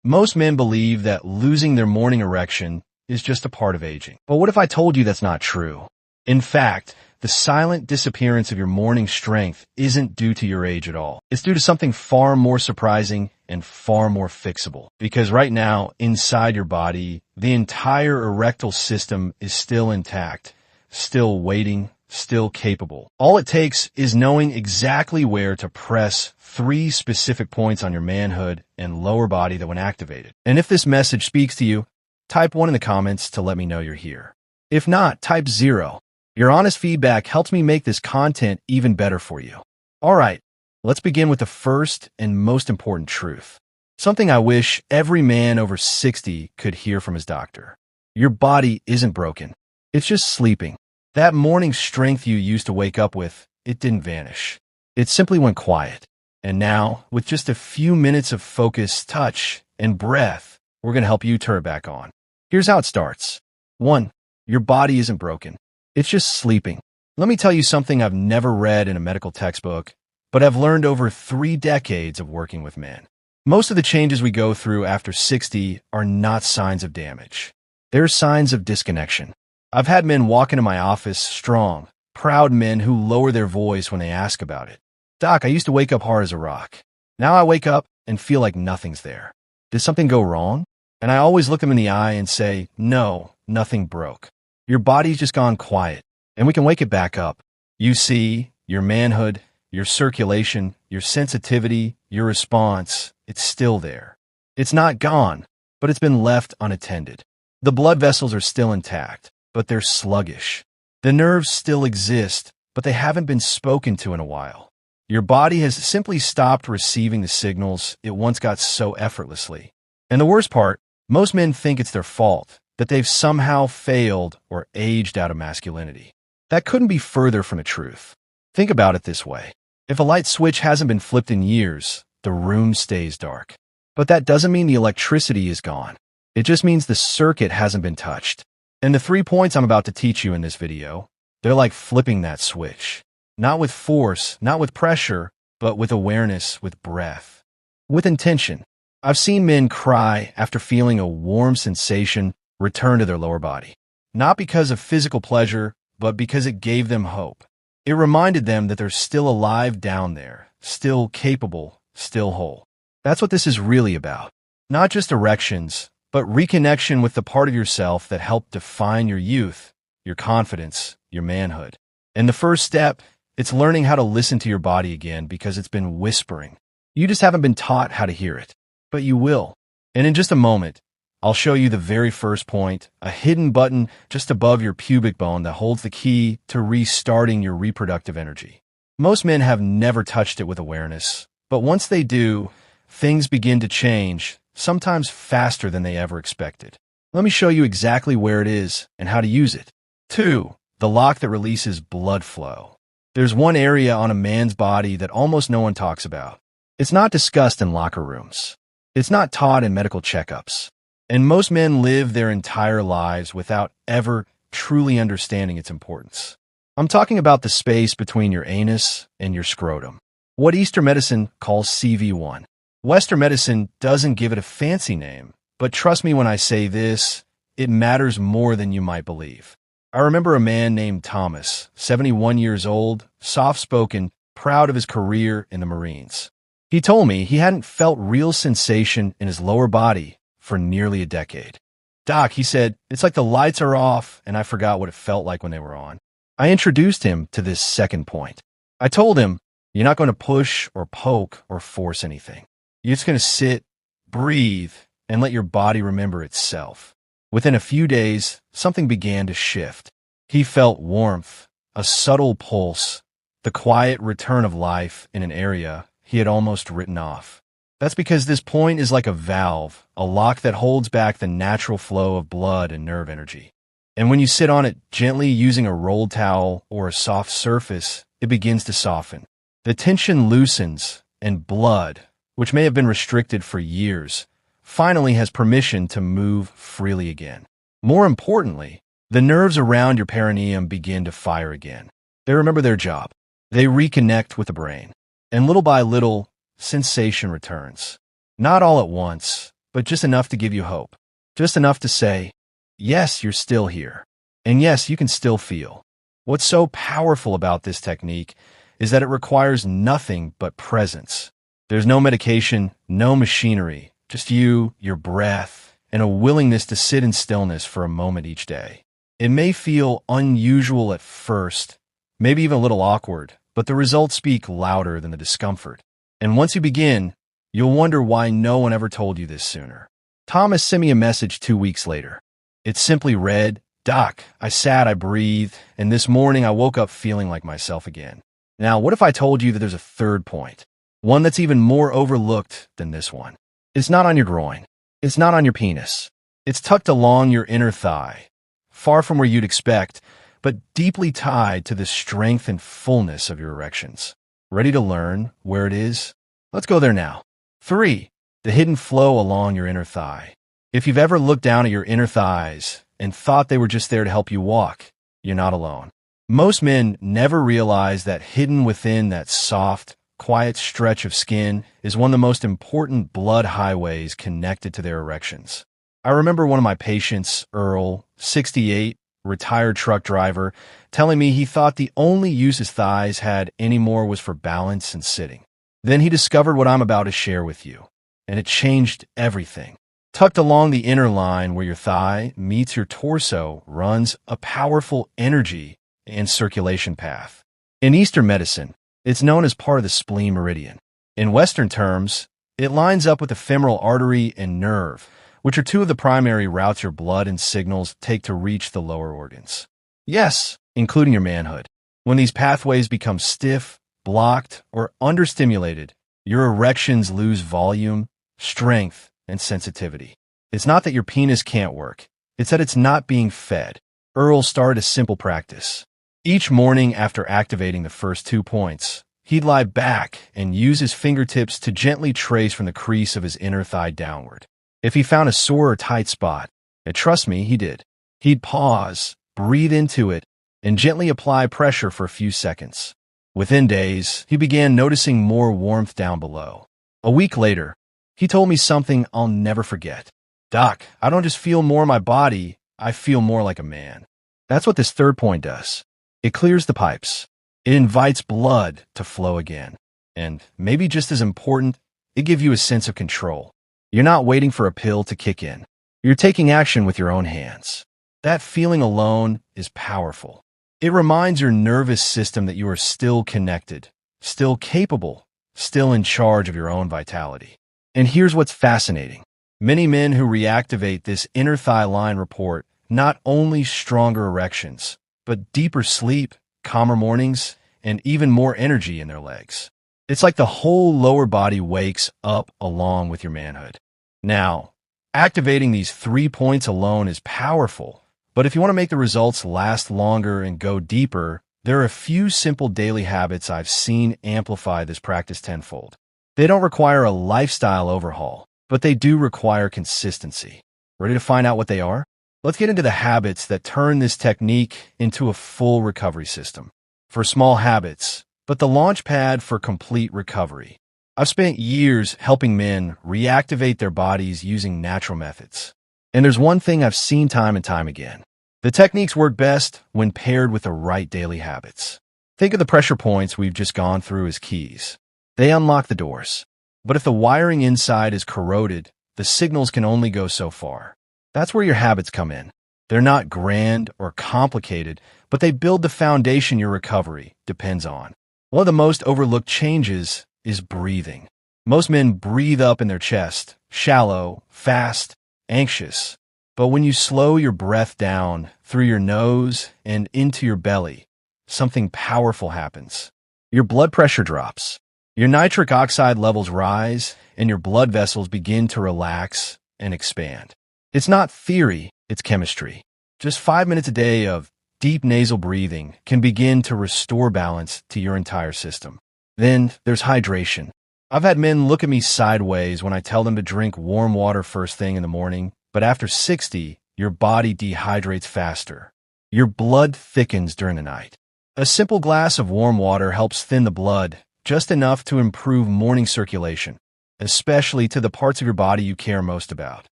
Most men believe that losing their morning erection is just a part of aging. But what if I told you that's not true? In fact, the silent disappearance of your morning strength isn't due to your age at all. It's due to something far more surprising and far more fixable. Because right now, inside your body, the entire erectile system is still intact, still waiting, still capable. All it takes is knowing exactly where to press 3 specific points on your manhood and lower body that when activated. And if this message speaks to you, type 1 in the comments to let me know you're here. If not, type 0. Your honest feedback helps me make this content even better for you. All right, let's begin with the first and most important truth. Something I wish every man over 60 could hear from his doctor. Your body isn't broken. It's just sleeping. That morning strength you used to wake up with, it didn't vanish. It simply went quiet. And now, with just a few minutes of focus, touch, and breath, we're going to help you turn it back on. Here's how it starts. 1. Your body isn't broken. It's just sleeping. Let me tell you something I've never read in a medical textbook, but I've learned over 3 decades of working with men. Most of the changes we go through after 60 are not signs of damage. They're signs of disconnection. I've had men walk into my office strong, proud men who lower their voice when they ask about it. Doc, I used to wake up hard as a rock. Now I wake up and feel like nothing's there. Did something go wrong? And I always look them in the eye and say, no, nothing broke. Your body's just gone quiet, and we can wake it back up. You see, your manhood, your circulation, your sensitivity, your response, it's still there. It's not gone, but it's been left unattended. The blood vessels are still intact, but they're sluggish. The nerves still exist, but they haven't been spoken to in a while. Your body has simply stopped receiving the signals it once got so effortlessly. And the worst part, most men think it's their fault, that they've somehow failed or aged out of masculinity. That couldn't be further from the truth. Think about it this way. If a light switch hasn't been flipped in years, the room stays dark. But that doesn't mean the electricity is gone. It just means the circuit hasn't been touched. And the 3 points I'm about to teach you in this video, they're like flipping that switch. Not with force, not with pressure, but with awareness, with breath, with intention. I've seen men cry after feeling a warm sensation return to their lower body. Not because of physical pleasure, but because it gave them hope. It reminded them that they're still alive down there, still capable, still whole. That's what this is really about. Not just erections, but reconnection with the part of yourself that helped define your youth, your confidence, your manhood. And the first step, it's learning how to listen to your body again because it's been whispering. You just haven't been taught how to hear it, but you will. And in just a moment, I'll show you the very first point, a hidden button just above your pubic bone that holds the key to restarting your reproductive energy. Most men have never touched it with awareness, but once they do, things begin to change, sometimes faster than they ever expected. Let me show you exactly where it is and how to use it. 2. The lock that releases blood flow. There's one area on a man's body that almost no one talks about. It's not discussed in locker rooms. It's not taught in medical checkups. And most men live their entire lives without ever truly understanding its importance. I'm talking about the space between your anus and your scrotum, what Eastern medicine calls CV1. Western medicine doesn't give it a fancy name, but trust me when I say this, it matters more than you might believe. I remember a man named Thomas, 71 years old, soft-spoken, proud of his career in the Marines. He told me he hadn't felt real sensation in his lower body for nearly a decade. Doc, he said, it's like the lights are off and I forgot what it felt like when they were on. I introduced him to this second point. I told him, you're not going to push or poke or force anything. You're just going to sit, breathe, and let your body remember itself. Within a few days, something began to shift. He felt warmth, a subtle pulse, the quiet return of life in an area he had almost written off. That's because this point is like a valve, a lock that holds back the natural flow of blood and nerve energy. And when you sit on it gently using a rolled towel or a soft surface, it begins to soften. The tension loosens, and blood, which may have been restricted for years, finally has permission to move freely again. More importantly, the nerves around your perineum begin to fire again. They remember their job. They reconnect with the brain. And little by little, sensation returns. Not all at once, but just enough to give you hope. Just enough to say, yes, you're still here. And yes, you can still feel. What's so powerful about this technique is that it requires nothing but presence. There's no medication, no machinery, just you, your breath, and a willingness to sit in stillness for a moment each day. It may feel unusual at first, maybe even a little awkward, but the results speak louder than the discomfort. And once you begin, you'll wonder why no one ever told you this sooner. Thomas sent me a message 2 weeks later. It simply read, "Doc, I sat, I breathed, and this morning I woke up feeling like myself again." Now, what if I told you that there's a third point? One that's even more overlooked than this one. It's not on your groin. It's not on your penis. It's tucked along your inner thigh, far from where you'd expect, but deeply tied to the strength and fullness of your erections. Ready to learn where it is? Let's go there now. 3. The hidden flow along your inner thigh. If you've ever looked down at your inner thighs and thought they were just there to help you walk, you're not alone. Most men never realize that hidden within that soft, quiet stretch of skin is one of the most important blood highways connected to their erections. I remember one of my patients, Earl, 68, retired truck driver, telling me he thought the only use his thighs had anymore was for balance and sitting. Then he discovered what I'm about to share with you, and it changed everything. Tucked along the inner line where your thigh meets your torso runs a powerful energy and circulation path. In Eastern medicine, it's known as part of the spleen meridian. In Western terms, it lines up with the femoral artery and nerve, which are two of the primary routes your blood and signals take to reach the lower organs. Yes, including your manhood. When these pathways become stiff, blocked, or understimulated, your erections lose volume, strength, and sensitivity. It's not that your penis can't work. It's that it's not being fed. Earl started a simple practice. Each morning after activating the first 2 points, he'd lie back and use his fingertips to gently trace from the crease of his inner thigh downward. If he found a sore or tight spot, and trust me, he did, he'd pause, breathe into it, and gently apply pressure for a few seconds. Within days, he began noticing more warmth down below. A week later, he told me something I'll never forget. "Doc, I don't just feel more in my body, I feel more like a man." That's what this third point does. It clears the pipes. It invites blood to flow again. And maybe just as important, it gives you a sense of control. You're not waiting for a pill to kick in. You're taking action with your own hands. That feeling alone is powerful. It reminds your nervous system that you are still connected, still capable, still in charge of your own vitality. And here's what's fascinating. Many men who reactivate this inner thigh line report not only stronger erections, but deeper sleep, calmer mornings, and even more energy in their legs. It's like the whole lower body wakes up along with your manhood. Now, activating these 3 points alone is powerful, but if you want to make the results last longer and go deeper, there are a few simple daily habits I've seen amplify this practice tenfold. They don't require a lifestyle overhaul, but they do require consistency. Ready to find out what they are? Let's get into the habits that turn this technique into a full recovery system. For small habits, but the Launchpad for complete recovery. I've spent years helping men reactivate their bodies using natural methods. And there's one thing I've seen time and time again. The techniques work best when paired with the right daily habits. Think of the pressure points we've just gone through as keys. They unlock the doors. But if the wiring inside is corroded, the signals can only go so far. That's where your habits come in. They're not grand or complicated, but they build the foundation your recovery depends on. One of the most overlooked changes is breathing. Most men breathe up in their chest, shallow, fast, anxious. But when you slow your breath down through your nose and into your belly, something powerful happens. Your blood pressure drops. Your nitric oxide levels rise, and your blood vessels begin to relax and expand. It's not theory, it's chemistry. Just 5 minutes a day of deep nasal breathing can begin to restore balance to your entire system. Then there's hydration. I've had men look at me sideways when I tell them to drink warm water first thing in the morning, but after 60, your body dehydrates faster. Your blood thickens during the night. A simple glass of warm water helps thin the blood just enough to improve morning circulation. especially to the parts of your body you care most about.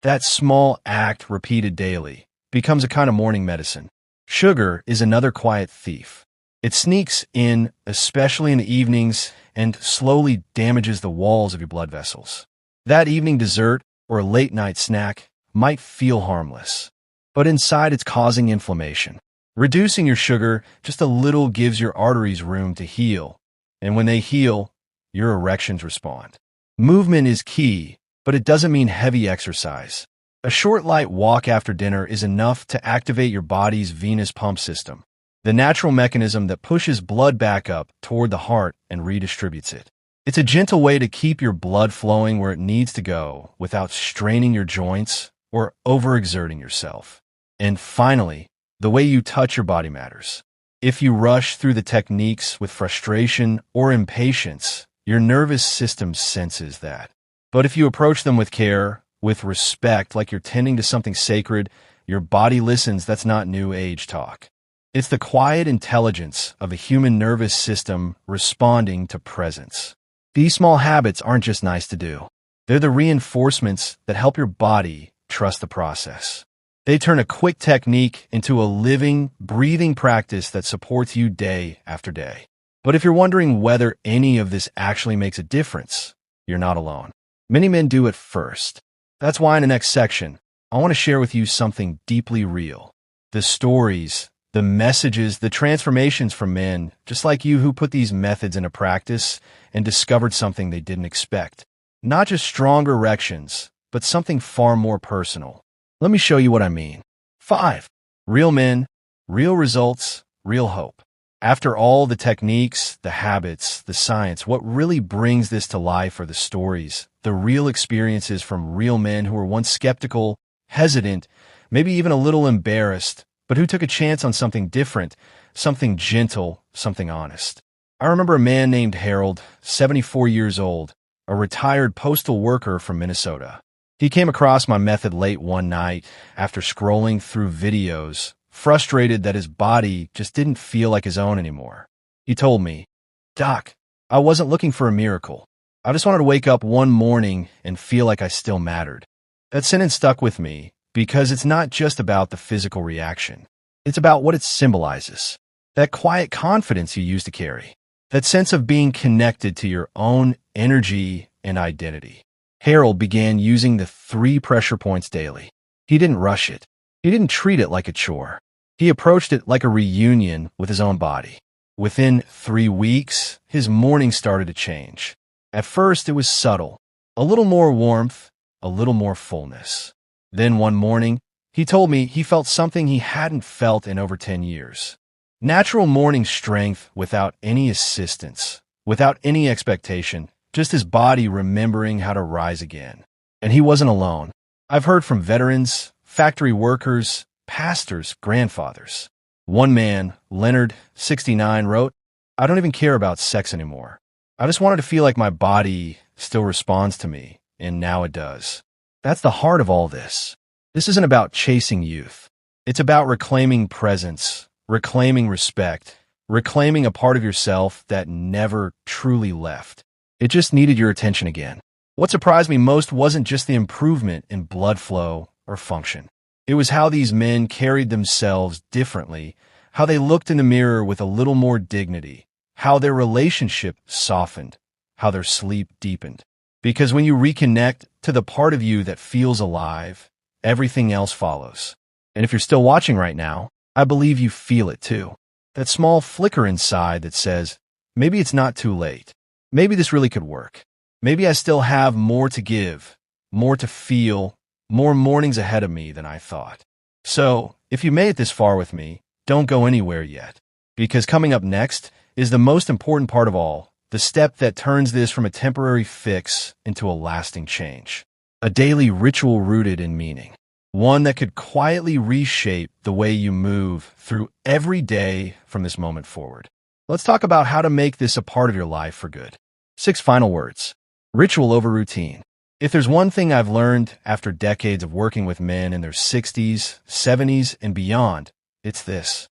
That small act repeated daily becomes a kind of morning medicine. Sugar is another quiet thief. It sneaks in, especially in the evenings, and slowly damages the walls of your blood vessels. That evening dessert or a late-night snack might feel harmless, but inside it's causing inflammation. Reducing your sugar just a little gives your arteries room to heal, and when they heal, your erections respond. Movement is key, but it doesn't mean heavy exercise. A short light walk after dinner is enough to activate your body's venous pump system, the natural mechanism that pushes blood back up toward the heart and redistributes it. It's a gentle way to keep your blood flowing where it needs to go without straining your joints or overexerting yourself. And finally, the way you touch your body matters. If you rush through the techniques with frustration or impatience, your nervous system senses that. But if you approach them with care, with respect, like you're tending to something sacred, your body listens. That's not new age talk. It's the quiet intelligence of a human nervous system responding to presence. These small habits aren't just nice to do. They're the reinforcements that help your body trust the process. They turn a quick technique into a living, breathing practice that supports you day after day. But if you're wondering whether any of this actually makes a difference, you're not alone. Many men do at first. That's why in the next section, I want to share with you something deeply real. The stories, the messages, the transformations from men, just like you, who put these methods into practice and discovered something they didn't expect. Not just stronger erections, but something far more personal. Let me show you what I mean. 5. Real men, real results, real hope. After all the techniques, the habits, the science, what really brings this to life are the stories, the real experiences from real men who were once skeptical, hesitant, maybe even a little embarrassed, but who took a chance on something different, something gentle, something honest. I remember a man named Harold, 74 years old, a retired postal worker from Minnesota. He came across my method late one night after scrolling through videos, frustrated that his body just didn't feel like his own anymore. He told me, "Doc, I wasn't looking for a miracle. I just wanted to wake up one morning and feel like I still mattered." That sentence stuck with me because it's not just about the physical reaction. It's about what it symbolizes. That quiet confidence you used to carry. That sense of being connected to your own energy and identity. Harold began using the 3 pressure points daily. He didn't rush it. He didn't treat it like a chore. He approached it like a reunion with his own body. Within 3 weeks, his morning started to change. At first, it was subtle. A little more warmth, a little more fullness. Then one morning, he told me he felt something he hadn't felt in over 10 years. Natural morning strength without any assistance, without any expectation, just his body remembering how to rise again. And he wasn't alone. I've heard from veterans, factory workers, pastors, grandfathers. One man, Leonard, 69, wrote, "I don't even care about sex anymore. I just wanted to feel like my body still responds to me, and now it does." That's the heart of all this. This isn't about chasing youth. It's about reclaiming presence, reclaiming respect, reclaiming a part of yourself that never truly left. It just needed your attention again. What surprised me most wasn't just the improvement in blood flow or function. It was how these men carried themselves differently, how they looked in the mirror with a little more dignity, how their relationship softened, how their sleep deepened. Because when you reconnect to the part of you that feels alive, everything else follows. And if you're still watching right now, I believe you feel it too. That small flicker inside that says, maybe it's not too late. Maybe this really could work. Maybe I still have more to give, more to feel, more mornings ahead of me than I thought. So, if you made it this far with me, don't go anywhere yet. Because coming up next is the most important part of all, the step that turns this from a temporary fix into a lasting change. A daily ritual rooted in meaning. One that could quietly reshape the way you move through every day from this moment forward. Let's talk about how to make this a part of your life for good. 6 final words. Ritual over routine. If there's one thing I've learned after decades of working with men in their 60s, 70s, and beyond, it's this.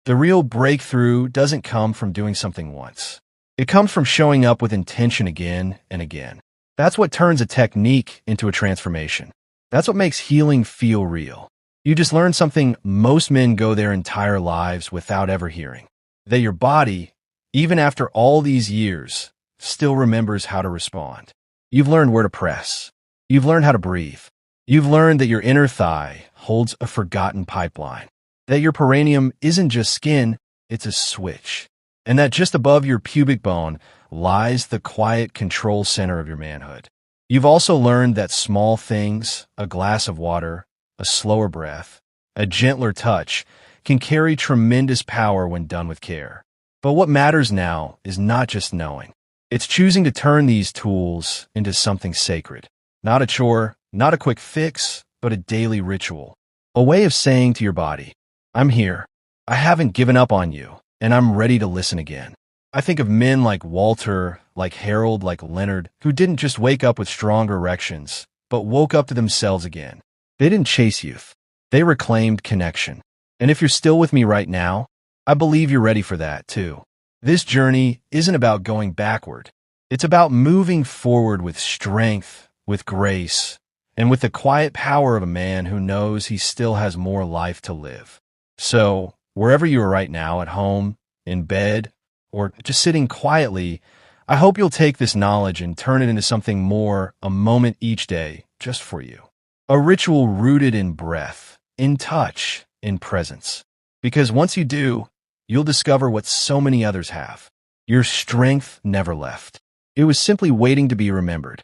The real breakthrough doesn't come from doing something once. It comes from showing up with intention again and again. That's what turns a technique into a transformation. That's what makes healing feel real. You just learned something most men go their entire lives without ever hearing. That your body, even after all these years, still remembers how to respond. You've learned where to press. You've learned how to breathe. You've learned that your inner thigh holds a forgotten pipeline. That your perineum isn't just skin, it's a switch. And that just above your pubic bone lies the quiet control center of your manhood. You've also learned that small things, a glass of water, a slower breath, a gentler touch, can carry tremendous power when done with care. But what matters now is not just knowing. It's choosing to turn these tools into something sacred. Not a chore, not a quick fix, but a daily ritual. A way of saying to your body, I'm here. I haven't given up on you, and I'm ready to listen again. I think of men like Walter, like Harold, like Leonard, who didn't just wake up with stronger erections, but woke up to themselves again. They didn't chase youth. They reclaimed connection. And if you're still with me right now, I believe you're ready for that, too. This journey isn't about going backward. It's about moving forward with strength, with grace, and with the quiet power of a man who knows he still has more life to live. So, wherever you are right now, at home, in bed, or just sitting quietly, I hope you'll take this knowledge and turn it into something more, a moment each day, just for you. A ritual rooted in breath, in touch, in presence. Because once you do, you'll discover what so many others have. Your strength never left. It was simply waiting to be remembered.